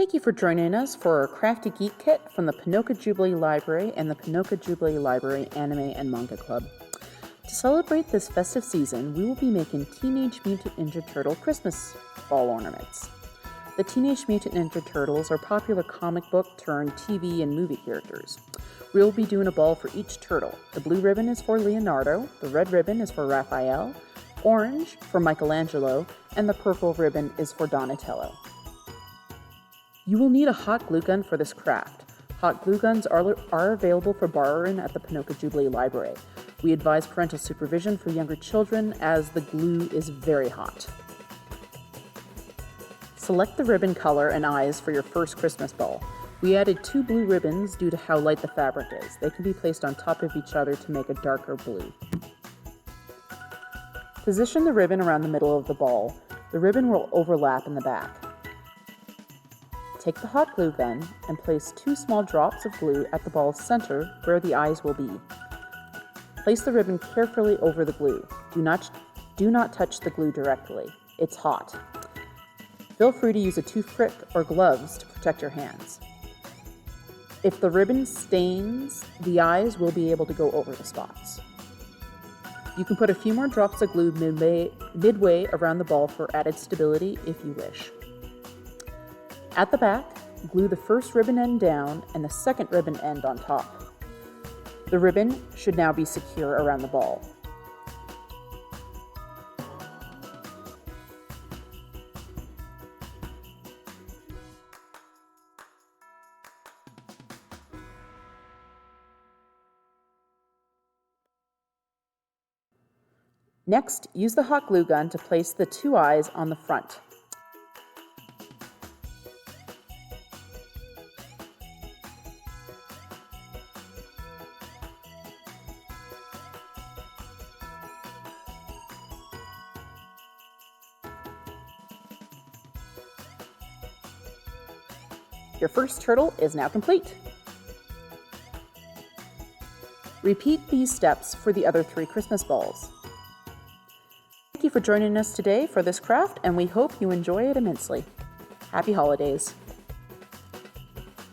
Thank you for joining us for our Crafty Geek kit from the Ponoka Jubilee Library and the Ponoka Jubilee Library Anime and Manga Club. To celebrate this festive season, we will be making Teenage Mutant Ninja Turtle Christmas ball ornaments. The Teenage Mutant Ninja Turtles are popular comic book turned TV and movie characters. We will be doing a ball for each turtle. The blue ribbon is for Leonardo, the red ribbon is for Raphael, orange for Michelangelo, and the purple ribbon is for Donatello. You will need a hot glue gun for this craft. Hot glue guns are available for borrowing at the Ponoka Jubilee Library. We advise parental supervision for younger children as the glue is very hot. Select the ribbon color and eyes for your first Christmas ball. We added 2 blue ribbons due to how light the fabric is. They can be placed on top of each other to make a darker blue. Position the ribbon around the middle of the ball. The ribbon will overlap in the back. Take the hot glue gun and place 2 small drops of glue at the ball's center where the eyes will be. Place the ribbon carefully over the glue. Do not touch the glue directly. It's hot. Feel free to use a toothpick or gloves to protect your hands. If the ribbon stains, the eyes will be able to go over the spots. You can put a few more drops of glue midway around the ball for added stability if you wish. At the back, glue the first ribbon end down and the second ribbon end on top. The ribbon should now be secure around the ball. Next, use the hot glue gun to place the 2 eyes on the front. Your first turtle is now complete. Repeat these steps for the other 3 Christmas balls. Thank you for joining us today for this craft, and we hope you enjoy it immensely. Happy holidays!